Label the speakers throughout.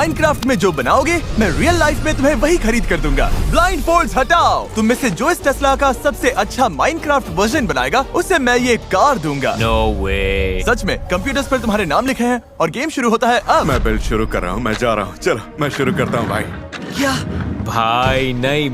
Speaker 1: Minecraft में जो बनाओगे मैं रियल लाइफ में तुम्हें वही खरीद कर दूंगा। ब्लाइंड फोल्ड्स हटाओ। तुम में से जो इस टेस्ला का सबसे अच्छा माइनक्राफ्ट वर्जन बनाएगा उसे मैं ये कार दूंगा।
Speaker 2: नो वे।
Speaker 1: सच में कंप्यूटर्स पर तुम्हारे नाम लिखे हैं और गेम शुरू होता है अब।
Speaker 3: मैं बिल्ड शुरू कर रहा हूँ, मैं जा रहा हूँ। चलो मैं शुरू करता हूँ भाई।
Speaker 1: क्या?
Speaker 2: भाई नहीं,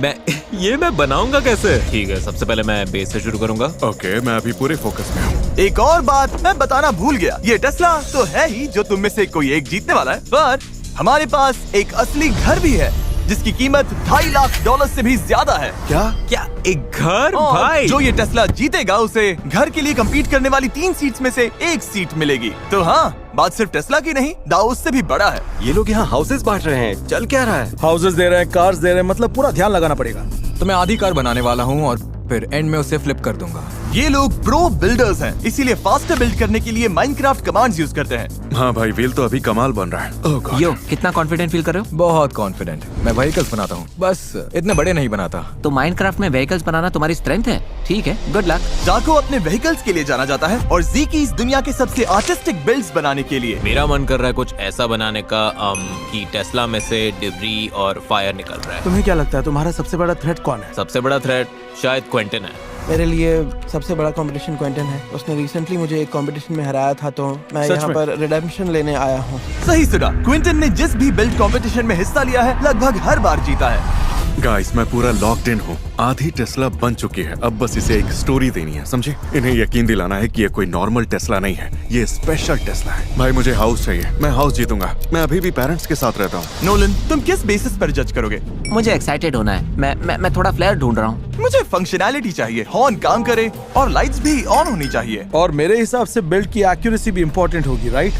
Speaker 2: मैं बनाऊंगा कैसे? ठीक है, सबसे पहले मैं बेस से शुरू करूंगा।
Speaker 3: ओके, मैं अभी पूरे फोकस में हूँ।
Speaker 1: एक और बात मैं बताना भूल गया, ये टेस्ला तो है ही जो तुम में से कोई एक जीतने वाला है, पर हमारे पास एक असली घर भी है जिसकी कीमत $2.5 लाख से भी ज्यादा है।
Speaker 2: क्या एक घर?
Speaker 1: और
Speaker 2: भाई
Speaker 1: जो ये टेस्ला जीतेगा उसे घर के लिए कम्पीट करने वाली 3 सीट्स में से 1 सीट मिलेगी। तो हाँ, बात सिर्फ टेस्ला की नहीं, दाव उससे भी बड़ा है।
Speaker 4: ये लोग यहाँ हाउसेस बांट रहे हैं, चल क्या रहा है?
Speaker 5: हाउसेस दे रहे हैं, कार्स दे रहे हैं, मतलब पूरा ध्यान लगाना पड़ेगा।
Speaker 6: तो मैं आधी कार बनाने वाला हूँ और फिर एंड में उसे फ्लिप कर दूंगा।
Speaker 1: ये लोग प्रो बिल्डर्स हैं, इसीलिए फास्टर बिल्ड करने के लिए माइनक्राफ्ट कमांड्स यूज करते हैं।
Speaker 3: हाँ भाई, व्हील तो अभी कमाल बन रहा है। ओह गॉड।
Speaker 2: यो, कितना कॉन्फिडेंट फील कर रहे हो?
Speaker 6: बहुत कॉन्फिडेंट। मैं व्हीकल्स बनाता हूँ, बस इतने बड़े नहीं बनाता।
Speaker 2: तो माइनक्राफ्ट में व्हीकल्स बनाना तुम्हारी स्ट्रेंथ है? ठीक है, गुड लक।
Speaker 1: जाको अपने व्हीकल्स के लिए जाना जाता है और ज़ीकी इस दुनिया के सबसे आर्टिस्टिक बिल्ड्स बनाने के लिए।
Speaker 2: मेरा मन कर रहा है कुछ ऐसा बनाने का कि टेस्ला में से डिब्री और फायर निकल रहा है।
Speaker 5: तुम्हें क्या लगता है तुम्हारा सबसे बड़ा थ्रेट कौन है?
Speaker 2: सबसे बड़ा थ्रेट शायद क्विंटन है।
Speaker 7: मेरे लिए सबसे बड़ा कंपटीशन क्विंटन है। उसने रिसेंटली मुझे एक कंपटीशन में हराया था, तो मैं यहाँ पर रिडेम्पशन लेने आया हूँ।
Speaker 1: सही सुना, क्विंटन ने जिस भी बिल्ड कंपटीशन में हिस्सा लिया है लगभग हर बार जीता है।
Speaker 3: गाइस, मैं पूरा लॉक्ड इन हूँ। आधी टेस्ला बन चुकी है, अब बस इसे एक स्टोरी देनी है, समझे? इन्हें यकीन दिलाना है कि ये कोई नॉर्मल टेस्ला नहीं है, ये स्पेशल टेस्ला है। भाई मुझे हाउस चाहिए, मैं हाउस जीतूंगा। मैं अभी भी पेरेंट्स के साथ रहता हूँ।
Speaker 1: नोलन, तुम किस बेसिस पर जज करोगे?
Speaker 2: मुझे एक्साइटेड होना है। मैं थोड़ा फ्लेयर ढूंढ रहा हूँ।
Speaker 1: मुझे फंक्शनैलिटी चाहिए, हॉर्न काम करे और लाइट्स भी ऑन होनी चाहिए।
Speaker 5: और मेरे हिसाब से बिल्ड की एक्यूरेसी भी इम्पोर्टेंट होगी, राइट?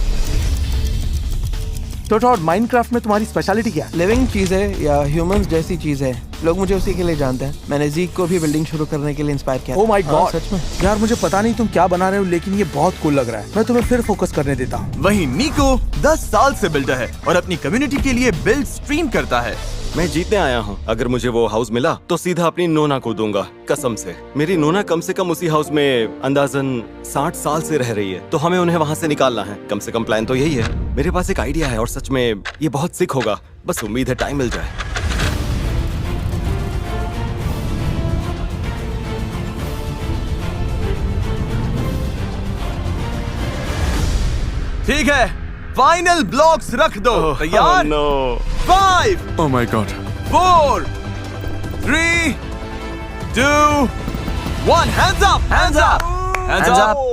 Speaker 5: तो टॉड, माइनक्राफ्ट में तुम्हारी स्पेशलिटी क्या है?
Speaker 7: लिविंग चीज है या ह्यूमंस जैसी चीज है, लोग मुझे उसी के लिए जानते हैं। मैंने ज़ीक को भी बिल्डिंग शुरू करने के लिए इंस्पायर किया।
Speaker 5: ओह माय गॉड,
Speaker 7: सच में
Speaker 5: यार मुझे पता नहीं तुम क्या बना रहे हो, लेकिन ये बहुत कूल लग रहा है। मैं तुम्हें फिर फोकस करने देता हूँ।
Speaker 1: वहीं निको 10 साल से बिल्डर है और अपनी कम्युनिटी के लिए बिल्ड स्ट्रीम करता है।
Speaker 4: मैं जीतने आया हूँ। अगर मुझे वो हाउस मिला तो सीधा अपनी नोना को दूंगा, कसम से। मेरी नोना कम से कम उसी हाउस में अंदाजन 60 साल से रह रही है, तो हमें उन्हें वहाँ से निकालना है। कम से कम प्लान तो यही है। मेरे पास एक आइडिया है और सच में ये बहुत सिक होगा, बस उम्मीद है टाइम मिल जाए।
Speaker 1: ठीक है, फाइनल ब्लॉक्स रख दो। तैयार?
Speaker 4: No
Speaker 1: 5,
Speaker 3: oh my God.
Speaker 1: 4, 3, 2, 1, hands up, hands up, hands up.